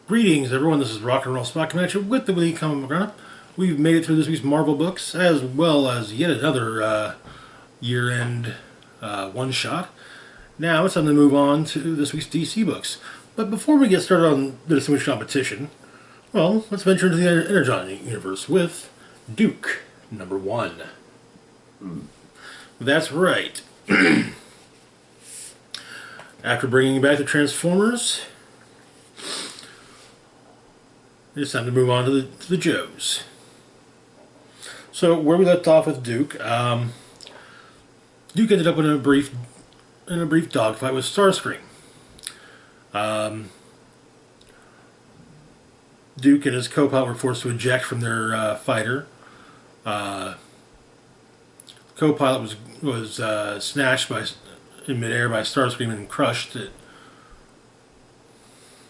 Greetings, everyone. This is Rock and Roll Spot coming at you with the weekly comic roundup. We've made it through this week's Marvel books, as well as yet another year-end one-shot. Now it's time to move on to this week's DC books. But before we get started on the distinguished competition, well, let's venture into the Energon Universe with Duke #1. That's right. After bringing back the Transformers, it's time to move on to the Joes. So where we left off with Duke, Duke ended up in a brief dogfight with Starscream. Duke and his co-pilot were forced to eject from their fighter. Co-pilot was snatched in midair by Starscream and crushed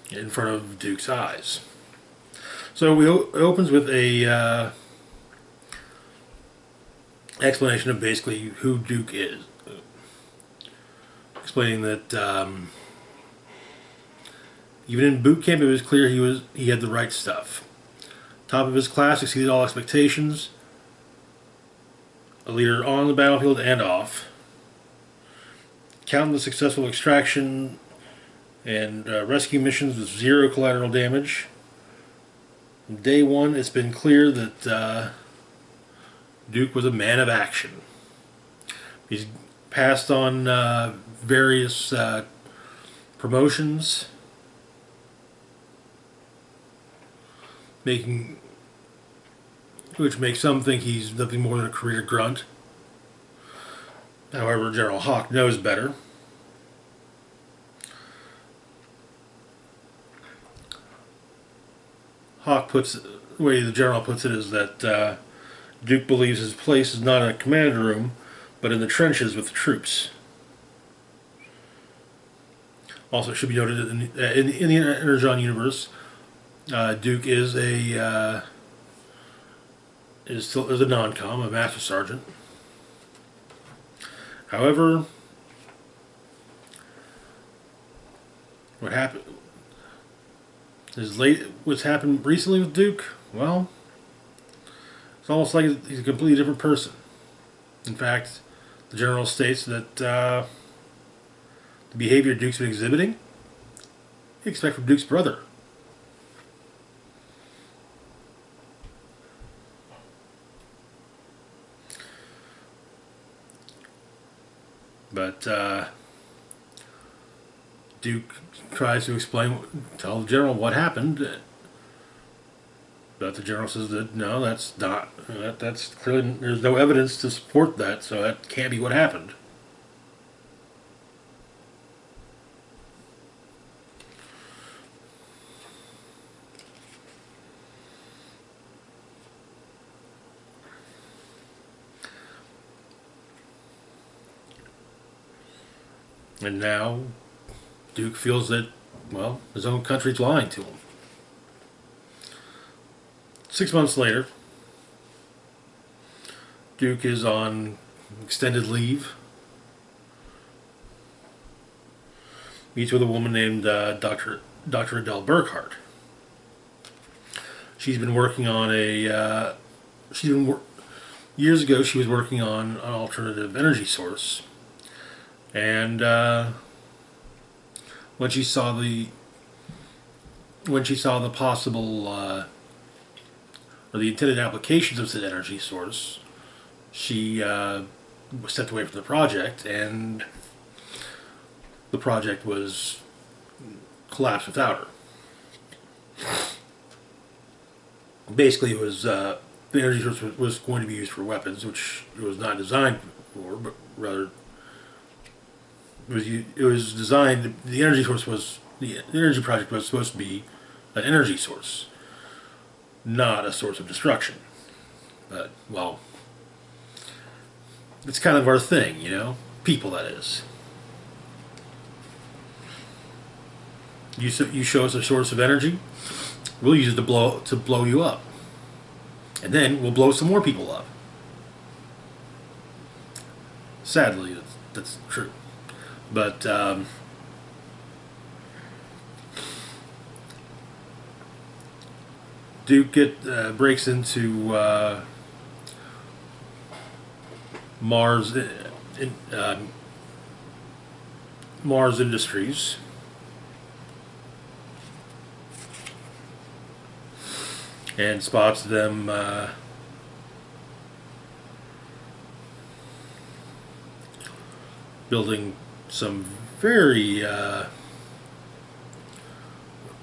in front of Duke's eyes. So it opens with a explanation of basically who Duke is, explaining that even in boot camp it was clear he had the right stuff. Top of his class, exceeded all expectations. A leader on the battlefield and off. Countless successful extraction and rescue missions with zero collateral damage. From day one, it's been clear that Duke was a man of action. He's passed on various promotions, which makes some think he's nothing more than a career grunt. However, General Hawk knows better. The way the general puts it is that Duke believes his place is not in a command room, but in the trenches with the troops. Also, it should be noted that in the Energon Universe, Duke is a non-com, a master sergeant. However, what's happened recently with Duke, well, it's almost like he's a completely different person. In fact, the general states that the behavior Duke's been exhibiting, you expect from Duke's brother. But Duke tries to tell the general what happened. But the general says that no, that's clearly, there's no evidence to support that, so that can't be what happened. And now Duke feels that, well, his own country's lying to him. 6 months later, Duke is on extended leave. Meets with a woman named Dr. Adele Burkhart. She's been working on years ago she was working on an alternative energy source. And when she saw the possible or the intended applications of said energy source, she stepped away from the project, and the project was collapsed without her. Basically, it was the energy source was going to be used for weapons, which it was not designed for, but rather it was designed. The energy project was supposed to be an energy source, not a source of destruction. But, well, it's kind of our thing, you know? People, that is. You show us a source of energy, we'll use it to blow you up. And then we'll blow some more people up. Sadly, that's true. But Duke breaks into Mars Mars Industries, and spots them building some very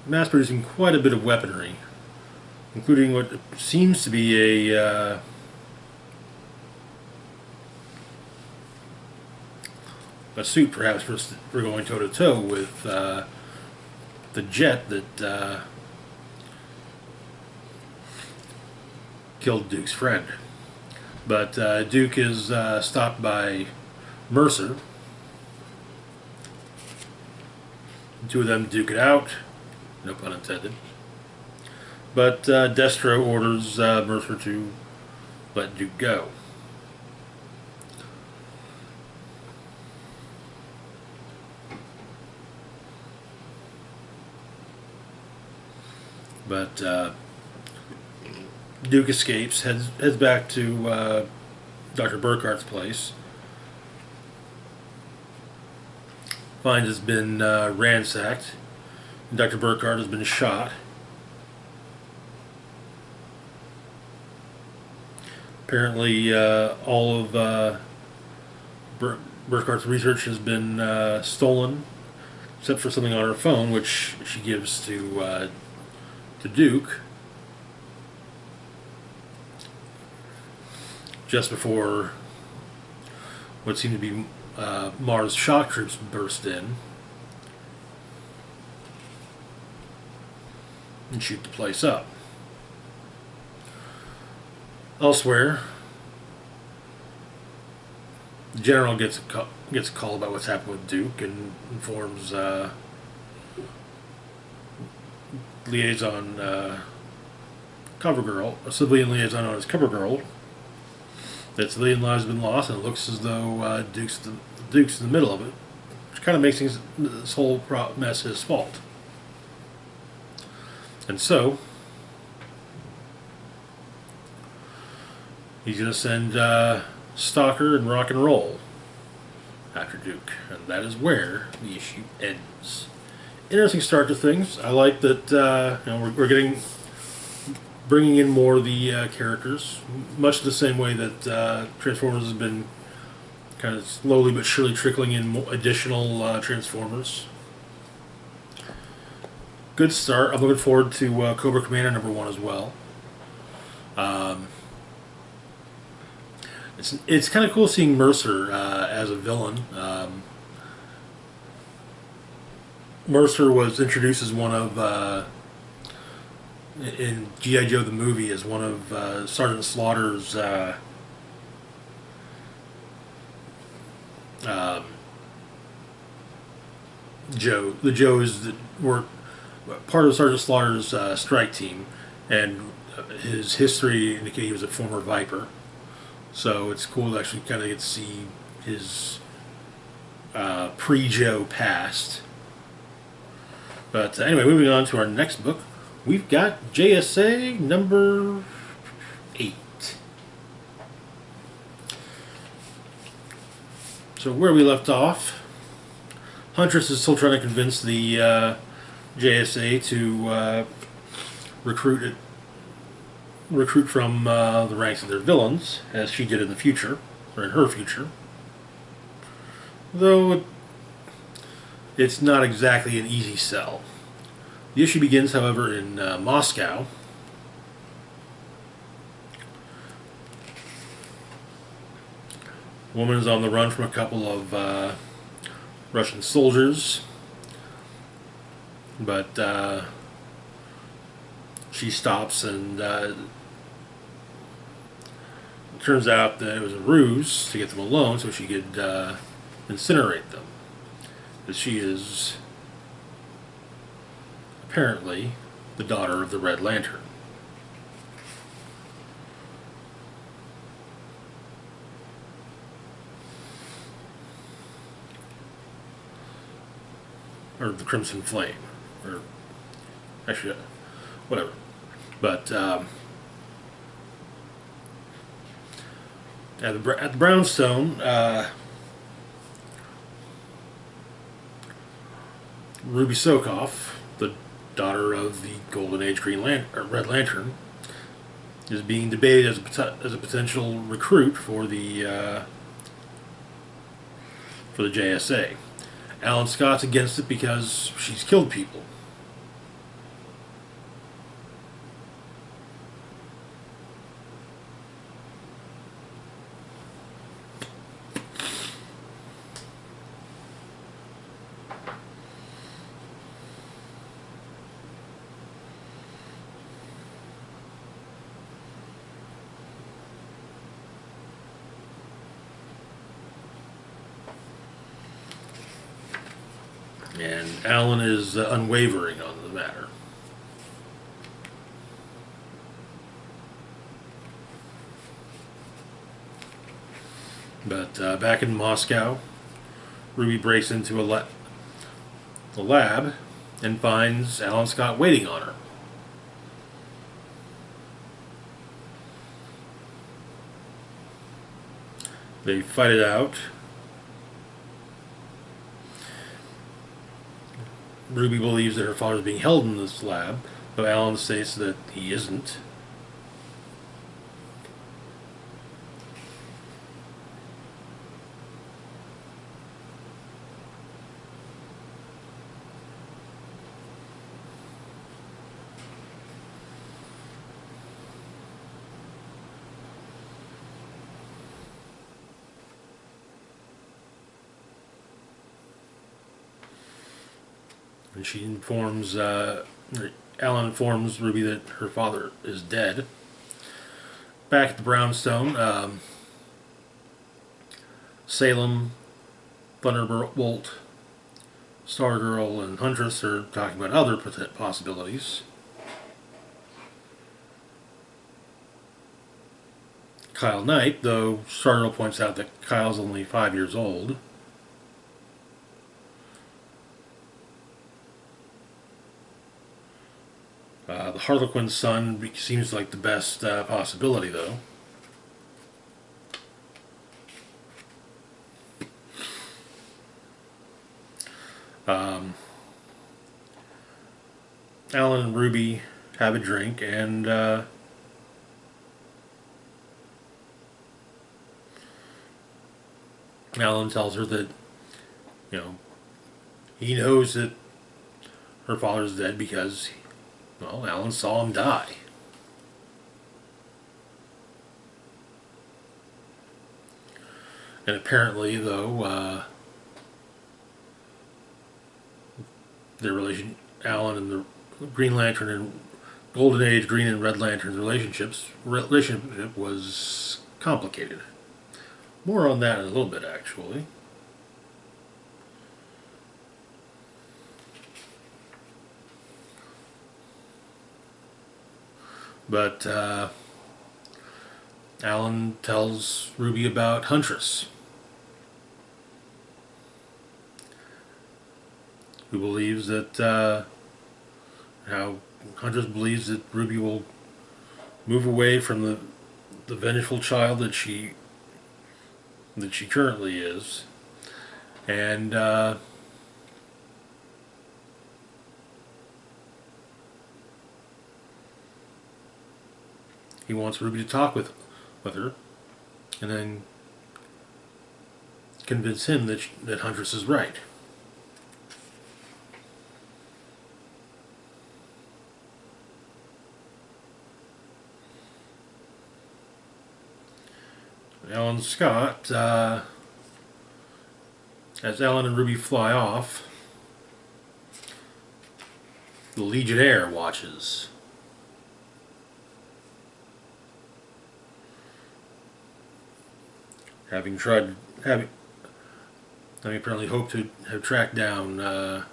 mass-producing quite a bit of weaponry, including what seems to be a suit, perhaps, for going toe-to-toe with the jet that killed Duke's friend. But Duke is stopped by Mercer. The two of them duke it out, no pun intended. But Destro orders Mercer to let Duke go. But Duke escapes, heads back to Dr. Burkhart's place. Finds it's been ransacked. Dr. Burkhart has been shot. Apparently, all of Burkhart's research has been stolen, except for something on her phone, which she gives to Duke just before what seemed to be Mars shock troops burst in and shoot the place up. Elsewhere, the general gets a call about what's happened with Duke and informs liaison CoverGirl, a civilian liaison known as CoverGirl, that civilian lives have been lost, and it looks as though Duke's in the middle of it, which kind of makes this whole mess his fault. And so he's going to send Stalker and Rock and Roll after Duke, and that is where the issue ends. Interesting start to things. I like that we're bringing in more of the characters, much the same way that Transformers has been kind of slowly but surely trickling in additional Transformers. Good start. I'm looking forward to Cobra Commander #1 as well. It's kind of cool seeing Mercer as a villain. Mercer was introduced as one of, in G.I. Joe the movie, as one of Sergeant Slaughter's Joe. The Joes that were part of Sergeant Slaughter's strike team, and his history indicated he was a former Viper. So it's cool to actually kind of get to see his pre-Joe past. But anyway, moving on to our next book, we've got JSA number 8. So where we left off, Huntress is still trying to convince the JSA to recruit from the ranks of their villains, as she did in the future, or in her future. Though it's not exactly an easy sell. The issue begins, however, in Moscow. A woman is on the run from a couple of Russian soldiers, but she stops, and it turns out that it was a ruse to get them alone so she could incinerate them. But she is apparently the daughter of the Red Lantern. Or the Crimson Flame. Or actually, whatever. But at the brownstone, Ruby Sokoff, the daughter of the Golden Age Red Lantern, is being debated as a potential recruit for the JSA. Alan Scott's against it because she's killed people. And Alan is unwavering on the matter. But back in Moscow, Ruby breaks into the lab and finds Alan Scott waiting on her. They fight it out. Ruby believes that her father is being held in this lab, but Alan states that he isn't. And Alan informs Ruby that her father is dead. Back at the brownstone, Salem, Thunderbolt, Stargirl, and Huntress are talking about other possibilities. Kyle Knight, though Stargirl points out that Kyle's only 5 years old. The Harlequin son seems like the best possibility, though. Alan and Ruby have a drink, and Alan tells her that, he knows that her father's dead because, well, Alan saw him die. And apparently, though, Alan and the Green Lantern and Golden Age Green and Red Lantern relationship was complicated. More on that in a little bit, actually. But Alan tells Ruby about Huntress, who believes that Huntress believes that Ruby will move away from the vengeful child that she currently is, and he wants Ruby to talk with her, and then convince him that Huntress is right. Alan Scott, as Alan and Ruby fly off, the Legionnaire watches. Having apparently hoped to have tracked down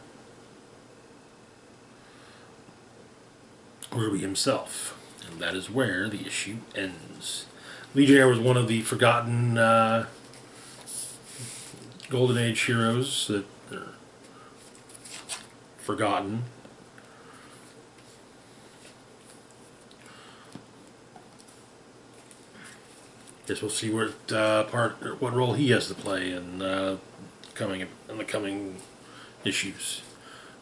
Ruby himself. And that is where the issue ends. Legionnaire was one of the forgotten Golden Age heroes that are forgotten. Guess we'll see what role he has to play in the coming issues.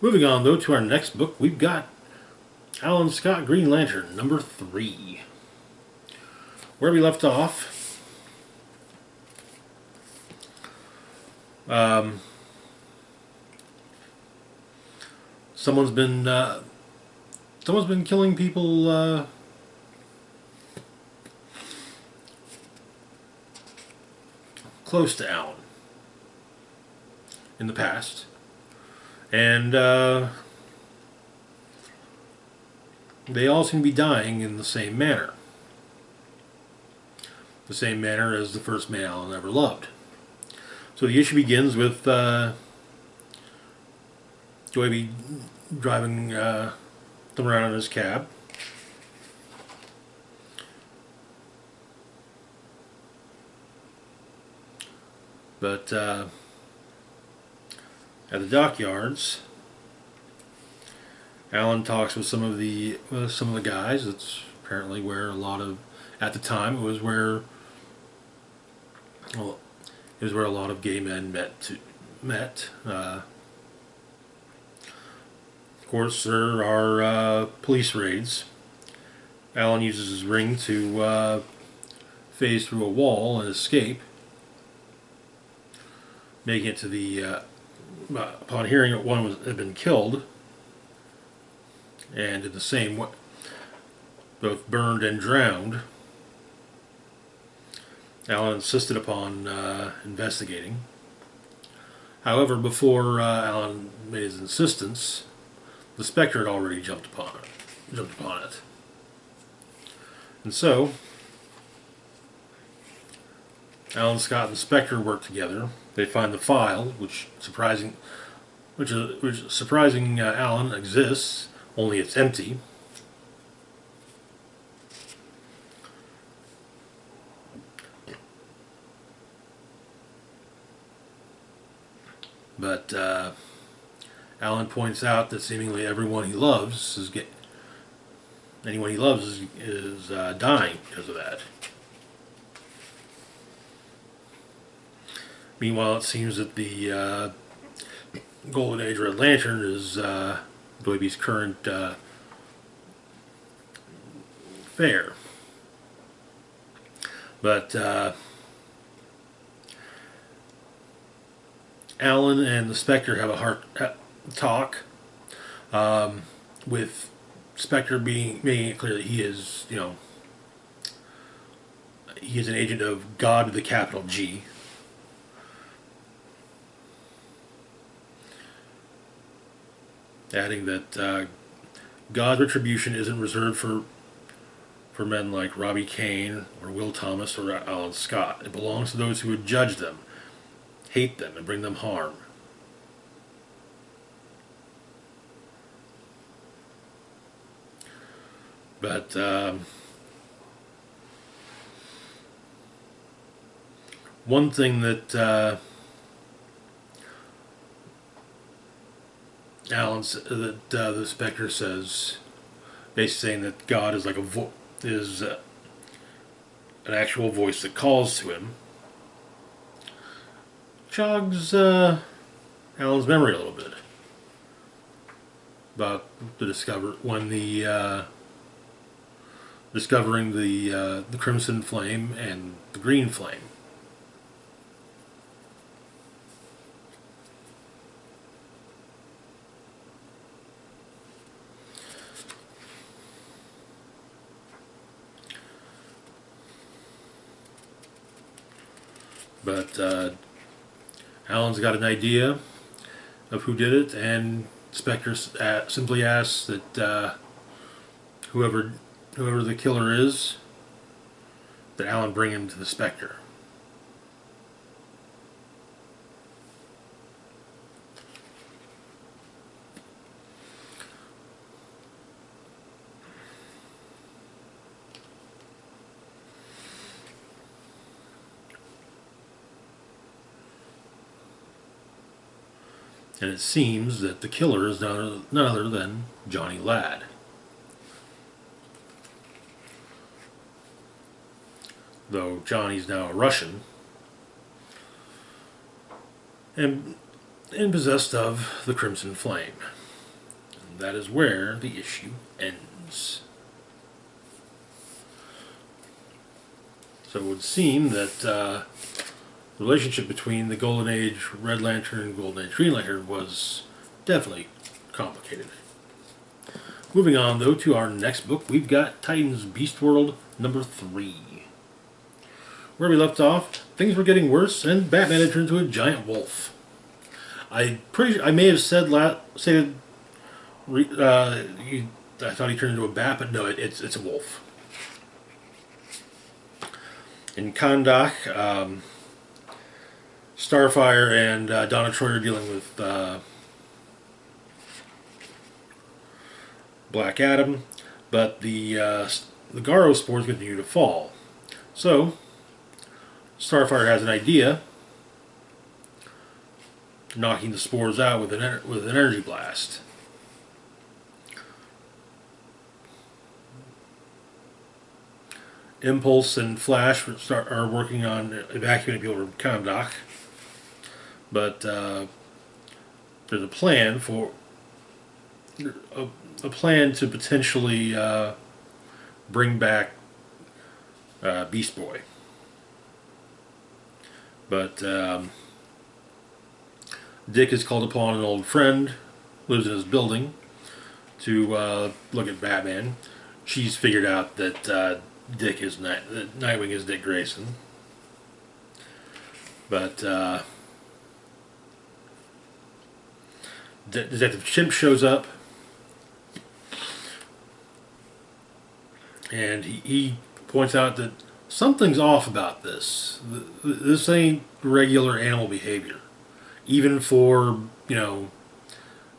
Moving on though to our next book, we've got Alan Scott Green Lantern #3. Where we left off, someone's been killing people close to Alan in the past, and they all seem to be dying in the same manner. The same manner as the first man Alan ever loved. So the issue begins with Joey driving them around in his cab. But at the dockyards, Alan talks with some of the guys. It's apparently where a lot of, at the time, it was where a lot of gay men met. Of course, there are police raids. Alan uses his ring to phase through a wall and escape, making it to the. Upon hearing that one had been killed, and in the same way, both burned and drowned, Alan insisted upon investigating. However, before Alan made his insistence, the Spectre had already jumped upon it. And so, Alan Scott and the Spectre work together. They find the file, which surprising Alan exists, only it's empty. But Alan points out that seemingly anyone he loves is dying because of that. Meanwhile, it seems that the Golden Age Red Lantern is Doiby's current fare. But Alan and the Spectre have a heart talk, with Spectre making it clear that he is, he is an agent of God with a capital G. Adding that God's retribution isn't reserved for men like Robbie Kane or Will Thomas or Alan Scott. It belongs to those who would judge them, hate them, and bring them harm. But one thing that the Spectre says, basically saying that God is like an actual voice that calls to him, jogs Alan's memory a little bit about discovering the Crimson Flame and the Green Flame. But Alan's got an idea of who did it, and Spectre simply asks that whoever the killer is, that Alan bring him to the Spectre. And it seems that the killer is none other than Johnny Ladd. though Johnny's now a Russian, and possessed of the Crimson Flame. And that is where the issue ends. So it would seem that the relationship between the Golden Age Red Lantern and Golden Age Green Lantern was definitely complicated. Moving on, though, to our next book, we've got Titans Beast World number 3. Where we left off, things were getting worse, and Batman had turned into a giant wolf. I may have said I thought he turned into a bat, but no, it's a wolf. In Kahndaq, Starfire and Donna Troy are dealing with Black Adam, but the Garo spores continue to fall. So, Starfire has an idea, knocking the spores out with an energy blast. Impulse and Flash are working on evacuating people from Kahndaq, but there's a plan to potentially bring back Beast Boy. But Dick has called upon an old friend, lives in his building, to look at Batman. She's figured out that Nightwing is Dick Grayson. But Detective Chimp shows up, and he points out that something's off about this. This ain't regular animal behavior, even for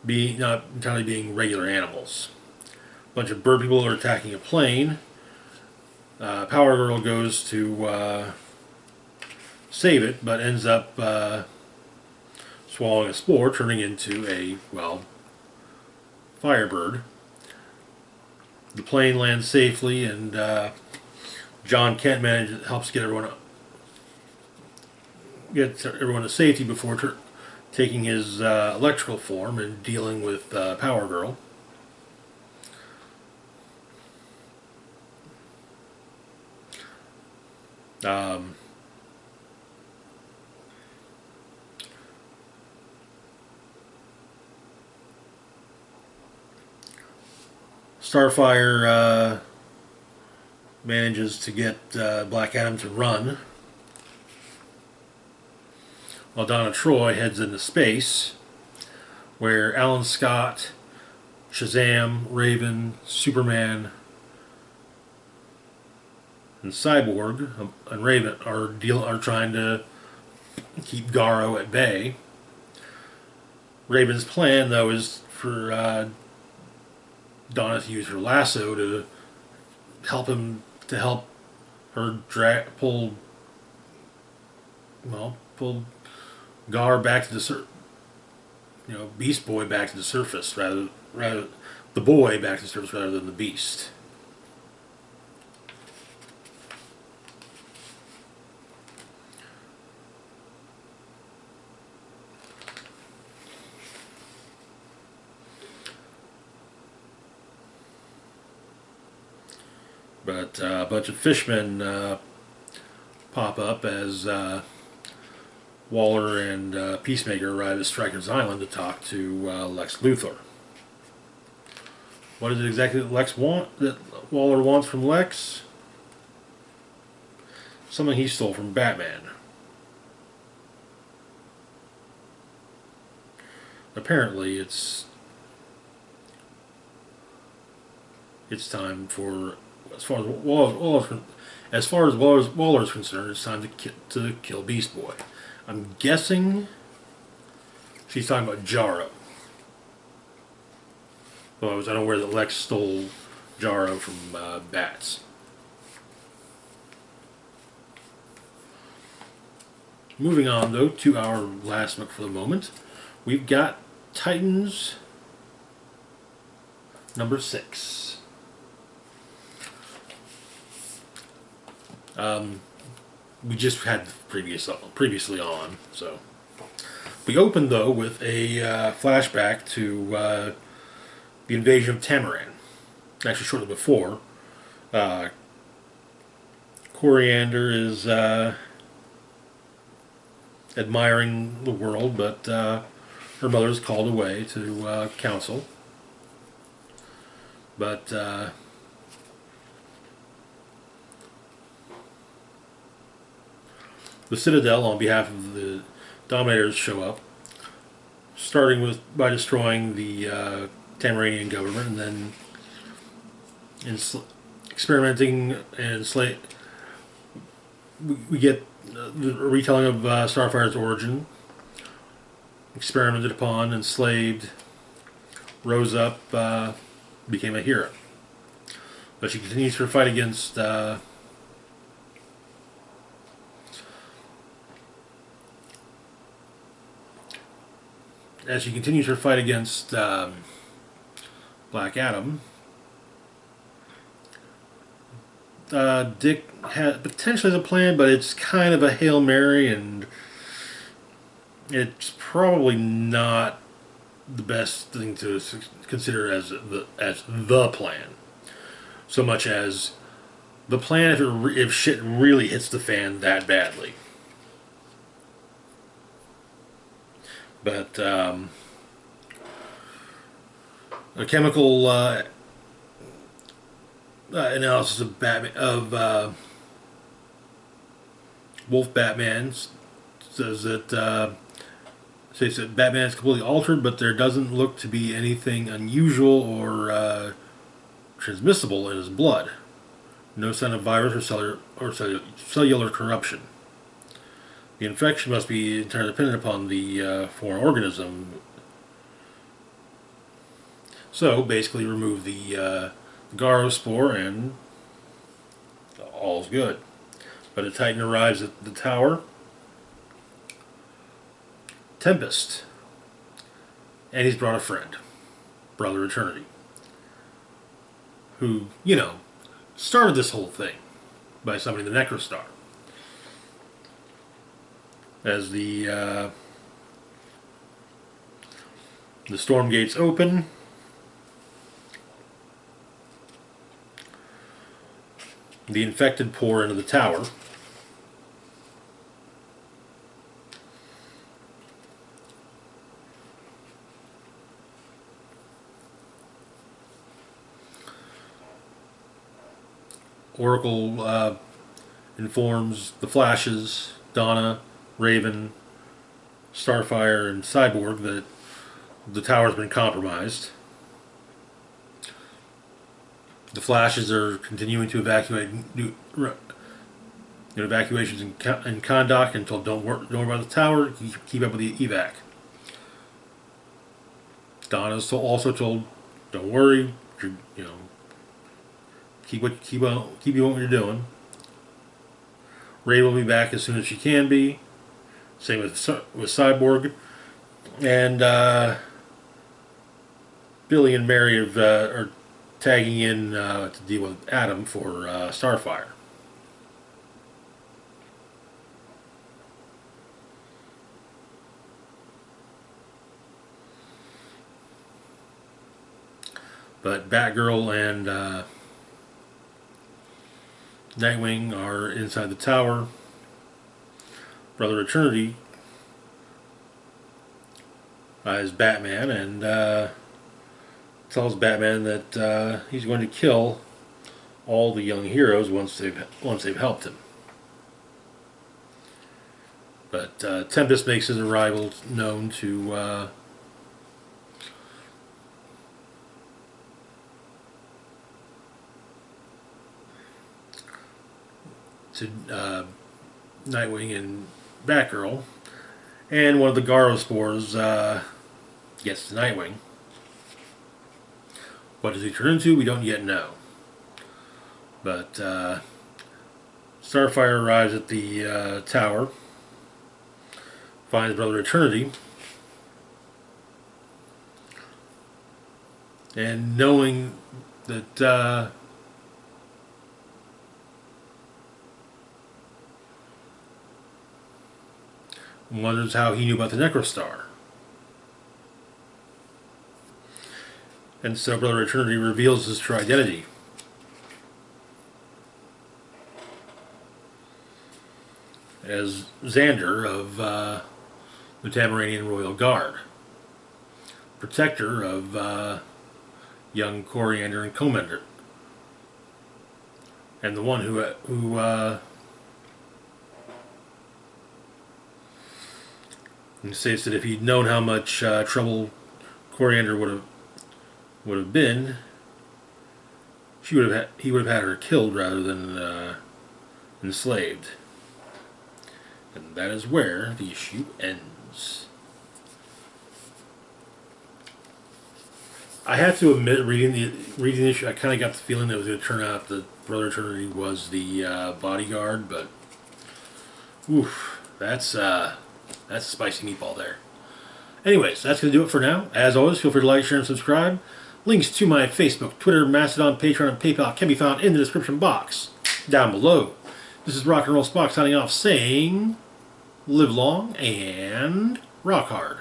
being not entirely being regular animals. A bunch of bird people are attacking a plane. Power Girl goes to save it, but ends up swallowing a spore, turning into a Firebird. The plane lands safely, and John Kent helps get everyone to safety before taking his electrical form and dealing with Power Girl. Starfire manages to get Black Adam to run, while Donna Troy heads into space, where Alan Scott, Shazam, Raven, Superman, and Cyborg and Raven are trying to keep Garo at bay. Raven's plan, though, is for Donna to use her lasso to help her pull Gar back to the Beast Boy back to the surface, rather the boy back to the surface rather than the Beast. But a bunch of fishmen pop up as Waller and Peacemaker arrive at Stryker's Island to talk to Lex Luthor. What is it exactly that Waller wants from Lex? Something he stole from Batman. Apparently, it's time for, as far as Waller's concerned, it's time to kill Beast Boy. I'm guessing she's talking about Jarro. Well, I was unaware that Lex stole Jarro from Bats. Moving on, though, to our last book for the moment, we've got Titans number 6. we just had previously on. So we opened though with a flashback to the invasion of Tamaran. Actually, shortly before, uh, Coriander is admiring the world, but her mother is called away to counsel. But the Citadel, on behalf of the Dominators, show up, starting by destroying the Tamaranian government, and then experimenting and we get the retelling of Starfire's origin, experimented upon, enslaved, rose up, became a hero. But she continues her fight against as she continues her fight against Black Adam. Dick potentially has a plan, but it's kind of a Hail Mary, and it's probably not the best thing to consider as the plan. So much as the plan if shit really hits the fan that badly. But a chemical analysis of Wolf Batman says that states that Batman is completely altered, but there doesn't look to be anything unusual or transmissible in his blood. No sign of virus or cellular corruption. The infection must be entirely dependent upon the foreign organism. So basically, remove the Garo spore and all's good. But a Titan arrives at the tower. Tempest. And he's brought a friend. Brother Eternity. Who, started this whole thing by summoning the Necrostar. As the storm gates open, the infected pour into the tower. Oracle informs the Flashes, Donna, Raven, Starfire, and Cyborg that the tower's been compromised. The Flashes are continuing to evacuate evacuations in Kahndaq until don't worry about the tower. Keep up with the evac. Donna's also told, "Don't worry, keep doing what you're doing." Ray will be back as soon as she can be. Same with Cyborg, and Billy and Mary are tagging in to deal with Adam for Starfire. But Batgirl and Nightwing are inside the tower. Brother Eternity is Batman and tells Batman that he's going to kill all the young heroes once they've helped him. But Tempest makes his arrival known to Nightwing and Batgirl, and one of the Garo spores gets to Nightwing. What does he turn into? We don't yet know. But Starfire arrives at the tower, finds Brother Eternity, and knowing that. and wonders how he knew about the Necrostar. And so Brother Eternity reveals his true identity. As Xander of the Tamaranian Royal Guard, protector of young Coriander and Commander, and the one who states that if he'd known how much trouble Coriander would have been, he would have had her killed rather than enslaved. And that is where the issue ends. I have to admit, reading the issue, I kind of got the feeling that it was going to turn out that Brother Eternity was the bodyguard, but oof, that's spicy meatball there. Anyways, that's going to do it for now. As always, feel free to like, share, and subscribe. Links to my Facebook, Twitter, Mastodon, Patreon, and PayPal can be found in the description box down below. This is Rock and Roll Spock signing off, saying, live long and rock hard.